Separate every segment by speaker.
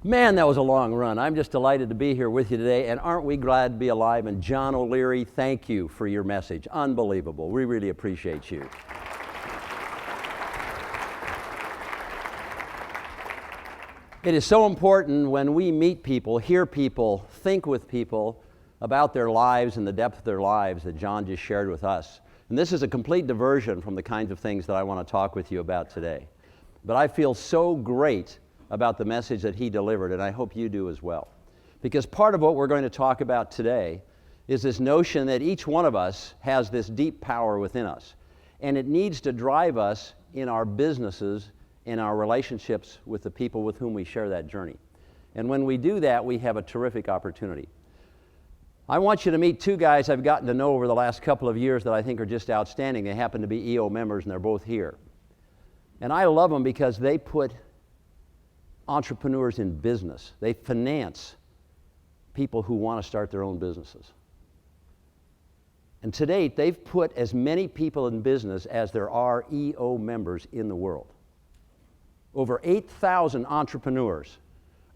Speaker 1: Man, that was a long run. I'm just delighted to be here with you today, and aren't we glad to be alive? And John O'Leary, thank you for your message. Unbelievable. We really appreciate you. It is so important when we meet people, hear people, think with people about their lives and the depth of their lives that John just shared with us. And this is a complete diversion from the kinds of things that I want to talk with you about today. But I feel so great about the message that he delivered, and I hope you do as well. Because part of what we're going to talk about today is this notion that each one of us has this deep power within us, and it needs to drive us in our businesses, in our relationships with the people with whom we share that journey. And when we do that, we have a terrific opportunity. I want you to meet two guys I've gotten to know over the last couple of years that I think are just outstanding. They happen to be EO members, and they're both here. And I love them because they put entrepreneurs in business. They finance people who want to start their own businesses. And to date, they've put as many people in business as there are EO members in the world. Over 8,000 entrepreneurs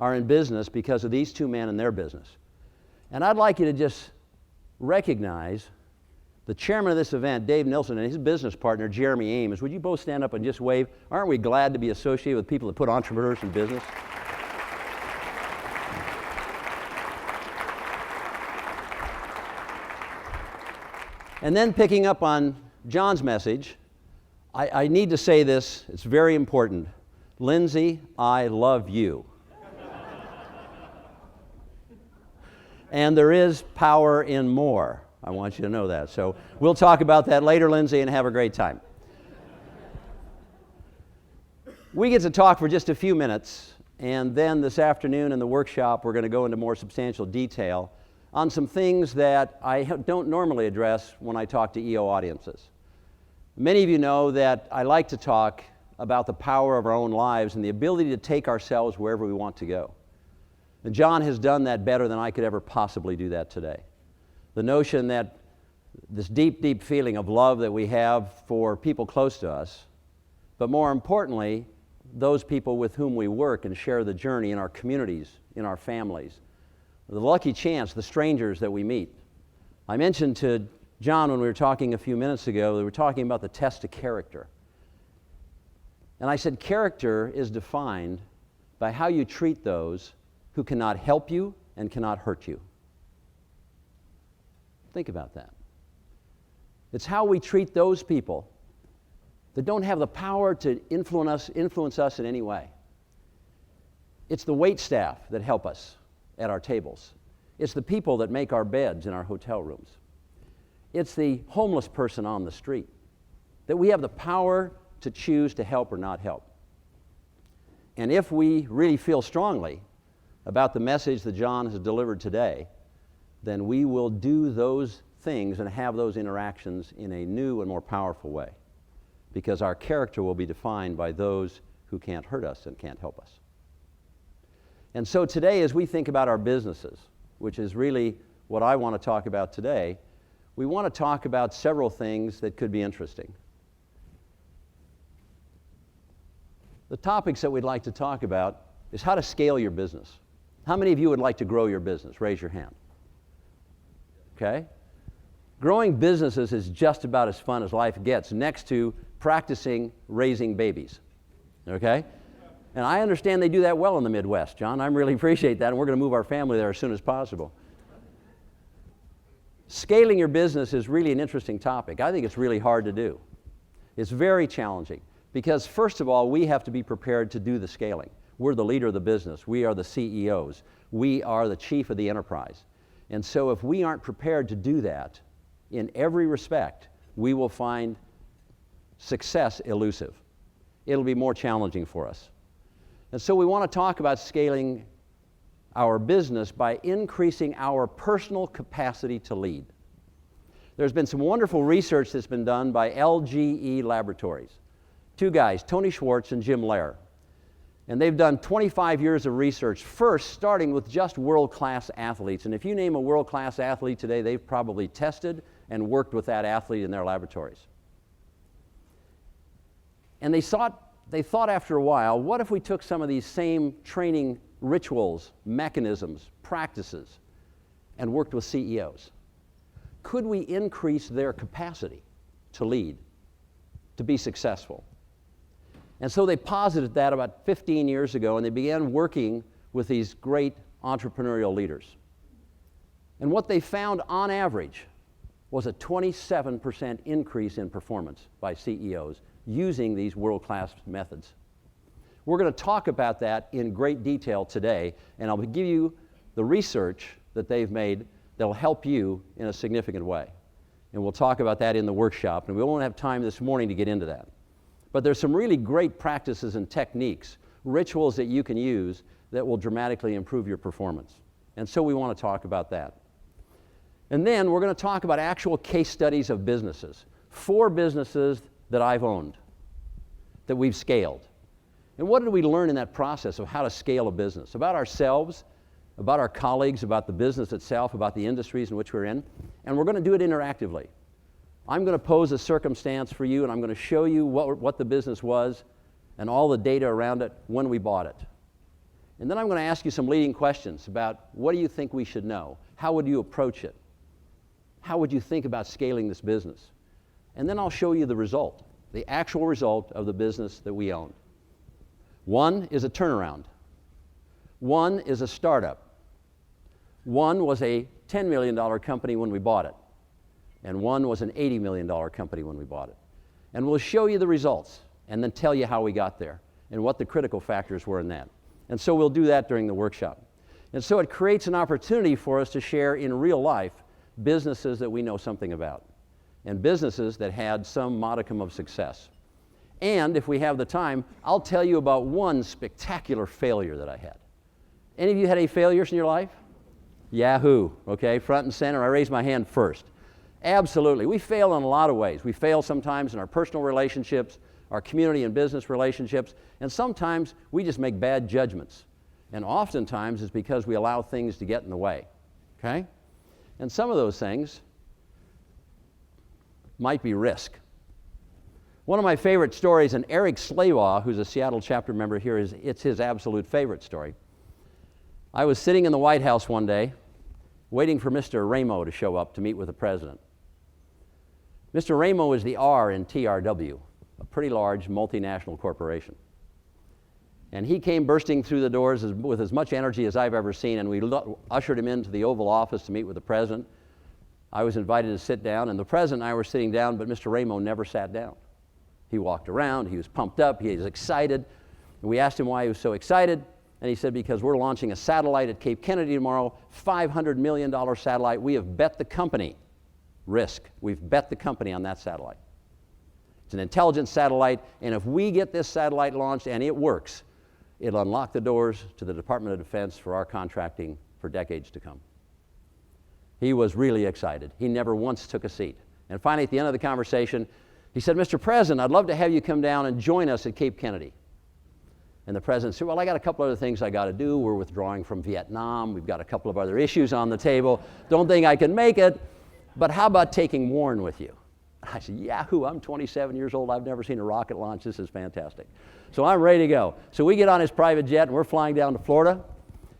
Speaker 1: are in business because of these two men and their business. And I'd like you to just recognize the chairman of this event, Dave Nilsson, and his business partner, Jeremy Ames. Would you both stand up and just wave? Aren't we glad to be associated with people that put entrepreneurs in business? And then picking up on John's message, I need to say this, it's very important. Lindsay, I love you. And there is power in more. I want you to know that. So we'll talk about that later, Lindsay, and have a great time. We get to talk for just a few minutes, and then this afternoon in the workshop, we're going to go into more substantial detail on some things that I don't normally address when I talk to EO audiences. Many of you know that I like to talk about the power of our own lives and the ability to take ourselves wherever we want to go. And John has done that better than I could ever possibly do that today. The notion that this deep, deep feeling of love that we have for people close to us, but more importantly, those people with whom we work and share the journey in our communities, in our families. The lucky chance, the strangers that we meet. I mentioned to John when we were talking a few minutes ago, we were talking about the test of character. And I said character is defined by how you treat those who cannot help you and cannot hurt you. Think about that. It's how we treat those people that don't have the power to influence us in any way. It's the wait staff that help us at our tables. It's the people that make our beds in our hotel rooms. It's the homeless person on the street that we have the power to choose to help or not help. And if we really feel strongly about the message that John has delivered today, then we will do those things and have those interactions in a new and more powerful way, because our character will be defined by those who can't hurt us and can't help us. And so today, as we think about our businesses, which is really what I want to talk about today, we want to talk about several things that could be interesting. The topics that we'd like to talk about is how to scale your business. How many of you would like to grow your business? Raise your hand. Okay? Growing businesses is just about as fun as life gets, next to practicing raising babies. Okay? And I understand they do that well in the Midwest, John. I really appreciate that, and we're going to move our family there as soon as possible. Scaling your business is really an interesting topic. I think it's really hard to do. It's very challenging because, first of all, we have to be prepared to do the scaling. We're the leader of the business. We are the CEOs. We are the chief of the enterprise. And so if we aren't prepared to do that in every respect, we will find success elusive. It'll be more challenging for us. And so we want to talk about scaling our business by increasing our personal capacity to lead. There's been some wonderful research that's been done by LGE Laboratories. Two guys, Tony Schwartz and Jim Lehrer. And they've done 25 years of research, first starting with just world-class athletes. And if you name a world-class athlete today, they've probably tested and worked with that athlete in their laboratories. And they thought after a while, what if we took some of these same training rituals, mechanisms, practices, and worked with CEOs. Could we increase their capacity to lead, to be successful? And so they posited that about 15 years ago, and they began working with these great entrepreneurial leaders. And what they found on average was a 27% increase in performance by CEOs using these world-class methods. We're going to talk about that in great detail today, and I'll give you the research that they've made that'll help you in a significant way. And we'll talk about that in the workshop, and we won't have time this morning to get into that. But there's some really great practices and techniques, rituals that you can use that will dramatically improve your performance. And so we want to talk about that. And then we're going to talk about actual case studies of businesses. 4 businesses that I've owned, that we've scaled. And what did we learn in that process of how to scale a business? About ourselves, about our colleagues, about the business itself, about the industries in which we're in. And we're going to do it interactively. I'm going to pose a circumstance for you, and I'm going to show you what the business was and all the data around it when we bought it. And then I'm going to ask you some leading questions about what do you think we should know? How would you approach it? How would you think about scaling this business? And then I'll show you the result, the actual result of the business that we own. 1 is a turnaround. 1 is a startup. 1 was a $10 million company when we bought it. And 1 was an $80 million company when we bought it. And we'll show you the results and then tell you how we got there and what the critical factors were in that. And so we'll do that during the workshop. And so it creates an opportunity for us to share in real life businesses that we know something about and businesses that had some modicum of success. And if we have the time, I'll tell you about 1 spectacular failure that I had. Any of you had any failures in your life? Yahoo, okay, front and center. I raised my hand first. Absolutely. We fail in a lot of ways. We fail sometimes in our personal relationships, our community and business relationships, and sometimes we just make bad judgments. And oftentimes it's because we allow things to get in the way, okay? And some of those things might be risk. One of my favorite stories, and Eric Slabaugh, who's a Seattle chapter member here, it's his absolute favorite story. I was sitting in the White House one day waiting for Mr. Ramo to show up to meet with the president. Mr. Ramo is the R in TRW, a pretty large multinational corporation. And he came bursting through the doors with as much energy as I've ever seen, and we ushered him into the Oval Office to meet with the president. I was invited to sit down, and the president and I were sitting down, but Mr. Ramo never sat down. He walked around, he was pumped up, he was excited. And we asked him why he was so excited, and he said, because we're launching a satellite at Cape Kennedy tomorrow, $500 million satellite. We have bet the company, risk, we've bet the company on that satellite. It's an intelligence satellite, and if we get this satellite launched and it works, it'll unlock the doors to the Department of Defense for our contracting for decades to come. He was really excited. He never once took a seat. And finally, at the end of the conversation, he said, Mr. President, I'd love to have you come down and join us at Cape Kennedy. And the president said, well, I got a couple other things I got to do. We're withdrawing from Vietnam. We've got a couple of other issues on the table. Don't think I can make it, but how about taking Warren with you? I said, Yahoo, I'm 27 years old. I've never seen a rocket launch. This is fantastic. So I'm ready to go. So we get on his private jet, and we're flying down to Florida.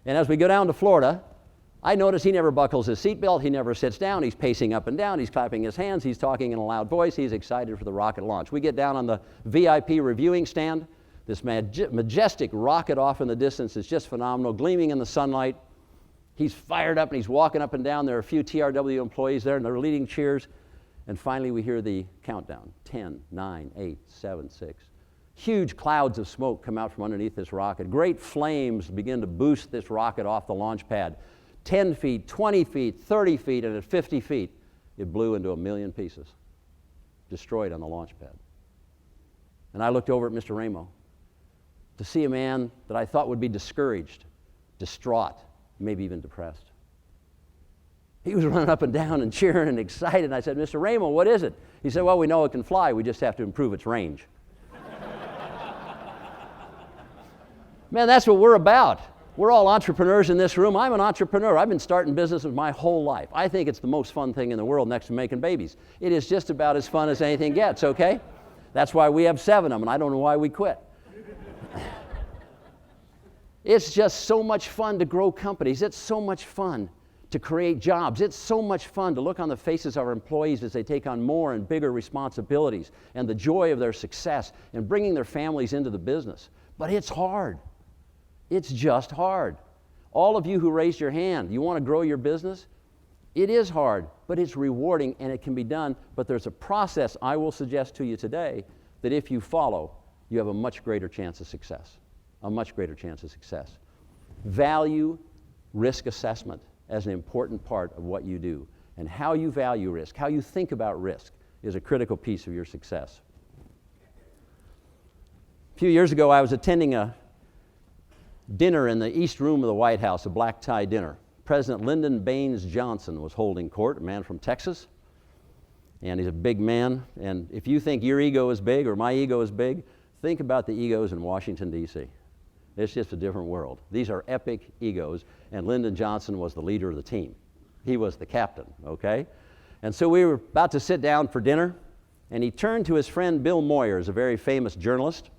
Speaker 1: And as we go down to Florida, I notice he never buckles his seatbelt. He never sits down. He's pacing up and down. He's clapping his hands. He's talking in a loud voice. He's excited for the rocket launch. We get down on the VIP reviewing stand. This majestic rocket off in the distance is just phenomenal, gleaming in the sunlight. He's fired up, and he's walking up and down. There are a few TRW employees there, and they're leading cheers. And finally, we hear the countdown, 10, 9, 8, 7, 6. Huge clouds of smoke come out from underneath this rocket. Great flames begin to boost this rocket off the launch pad. 10 feet, 20 feet, 30 feet, and at 50 feet, it blew into 1 million pieces, destroyed on the launch pad. And I looked over at Mr. Ramo to see a man that I thought would be discouraged, distraught, maybe even depressed. He was running up and down and cheering and excited. And I said, Mr. Ramo, what is it? He said, well, we know it can fly. We just have to improve its range. Man, that's what we're about. We're all entrepreneurs in this room. I'm an entrepreneur. I've been starting businesses my whole life. I think it's the most fun thing in the world next to making babies. It is just about as fun as anything gets, okay? That's why we have 7 of them, and I don't know why we quit. It's just so much fun to grow companies. It's so much fun to create jobs. It's so much fun to look on the faces of our employees as they take on more and bigger responsibilities and the joy of their success and bringing their families into the business. But it's hard. It's just hard. All of you who raised your hand, you want to grow your business? It is hard, but it's rewarding and it can be done. But there's a process I will suggest to you today that if you follow, you have a much greater chance of success. A much greater chance of success. Value risk assessment as an important part of what you do. And how you value risk, how you think about risk is a critical piece of your success. A few years ago, I was attending a dinner in the East Room of the White House, a black tie dinner. President Lyndon Baines Johnson was holding court, a man from Texas. And he's a big man. And if you think your ego is big or my ego is big, think about the egos in Washington, D.C. It's just a different world. These are epic egos, and Lyndon Johnson was the leader of the team. He was the captain, okay? And so we were about to sit down for dinner, and he turned to his friend Bill Moyers, a very famous journalist,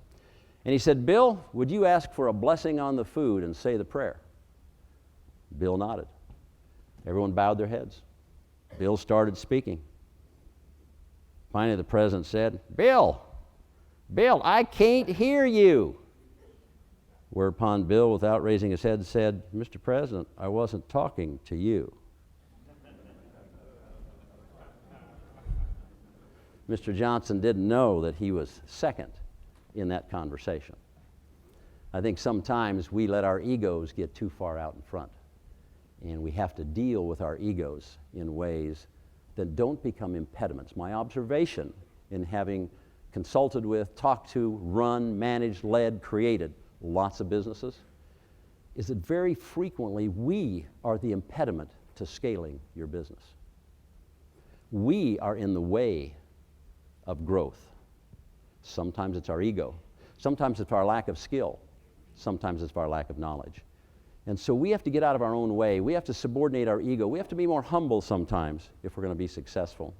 Speaker 1: and he said, "Bill, would you ask for a blessing on the food and say the prayer?" Bill nodded. Everyone bowed their heads. Bill started speaking. Finally, the president said, Bill, I can't hear you." Whereupon Bill, without raising his head, said, "Mr. President, I wasn't talking to you." Mr. Johnson didn't know that he was second in that conversation. I think sometimes we let our egos get too far out in front, and we have to deal with our egos in ways that don't become impediments. My observation in having consulted with, talked to, run, managed, led, created lots of businesses is that very frequently we are the impediment to scaling your business. We are in the way of growth. Sometimes it's our ego. Sometimes it's our lack of skill. Sometimes it's our lack of knowledge. And so we have to get out of our own way. We have to subordinate our ego. We have to be more humble sometimes if we're going to be successful.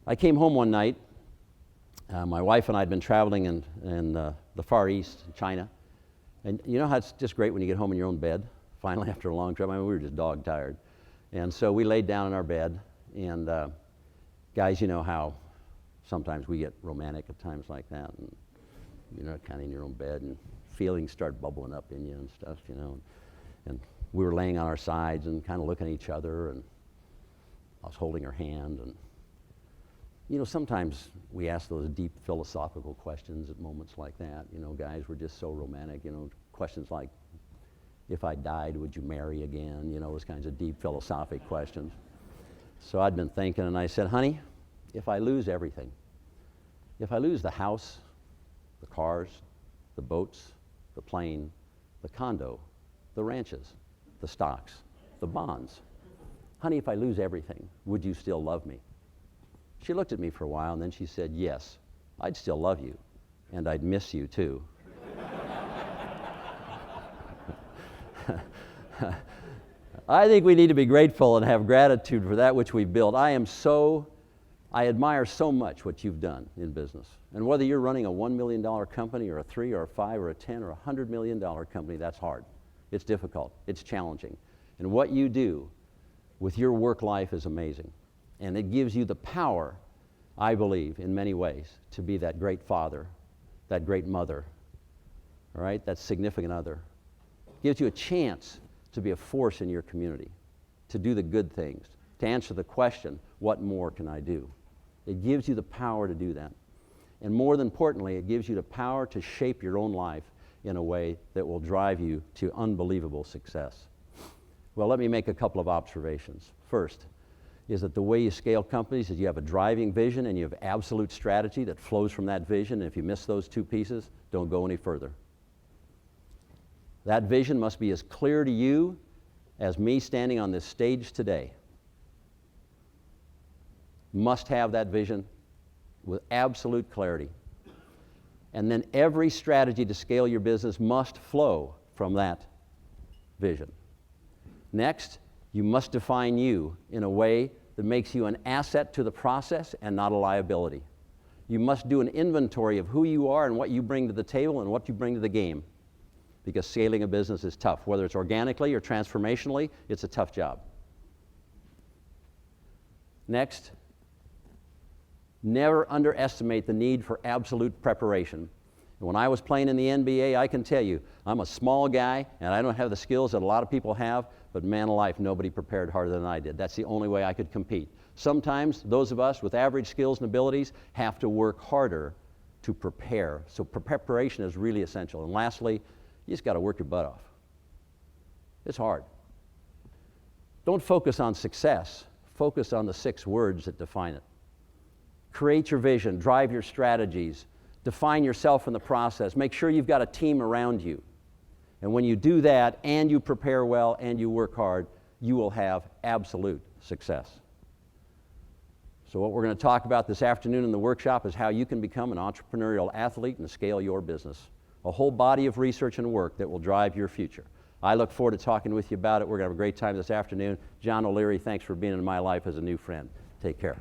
Speaker 1: I came home one night. My wife and I had been traveling in the Far East, China. And you know how it's just great when you get home in your own bed, finally after a long trip? I mean, we were just dog tired. And so we laid down in our bed. And guys, you know how sometimes we get romantic at times like that. And you're kind of in your own bed and feelings start bubbling up in you and stuff, you know. And we were laying on our sides and kind of looking at each other. And I was holding her hand. And you know, sometimes we ask those deep philosophical questions at moments like that. You know, guys, we're just so romantic. You know, questions like, if I died, would you marry again? You know, those kinds of deep philosophic questions. So I'd been thinking, and I said, honey, if I lose everything, if I lose the house, the cars, the boats, the plane, the condo, the ranches, the stocks, the bonds, honey, if I lose everything, would you still love me? She looked at me for a while, and then she said, yes, I'd still love you, and I'd miss you too. I think we need to be grateful and have gratitude for that which we've built. I admire so much what you've done in business. And whether you're running a $1 million company or a 3 or a 5 or a 10 or a $100 million company, that's hard. It's difficult. It's challenging. And what you do with your work life is amazing. And it gives you the power, I believe, in many ways, to be that great father, that great mother, all right, that significant other. It gives you a chance to be a force in your community, to do the good things, to answer the question, what more can I do? It gives you the power to do that. And more than importantly, it gives you the power to shape your own life in a way that will drive you to unbelievable success. Well, let me make a couple of observations. First, is that the way you scale companies is you have a driving vision and you have absolute strategy that flows from that vision. And if you miss those two pieces, don't go any further. That vision must be as clear to you as me standing on this stage today. Must have that vision with absolute clarity. And then every strategy to scale your business must flow from that vision. Next, you must define you in a way that makes you an asset to the process and not a liability. You must do an inventory of who you are and what you bring to the table and what you bring to the game. because scaling a business is tough. Whether it's organically or transformationally, it's a tough job. Next, never underestimate the need for absolute preparation. When I was playing in the NBA, I can tell you, I'm a small guy and I don't have the skills that a lot of people have, but man alive, nobody prepared harder than I did. That's the only way I could compete. Sometimes those of us with average skills and abilities have to work harder to prepare. So preparation is really essential. And lastly, you just got to work your butt off. It's hard. Don't focus on success. Focus on the 6 words that define it. Create your vision, drive your strategies, define yourself in the process. Make sure you've got a team around you. And when you do that and you prepare well and you work hard, you will have absolute success. So what we're going to talk about this afternoon in the workshop is how you can become an entrepreneurial athlete and scale your business. A whole body of research and work that will drive your future. I look forward to talking with you about it. We're going to have a great time this afternoon. John O'Leary, thanks for being in my life as a new friend. Take care.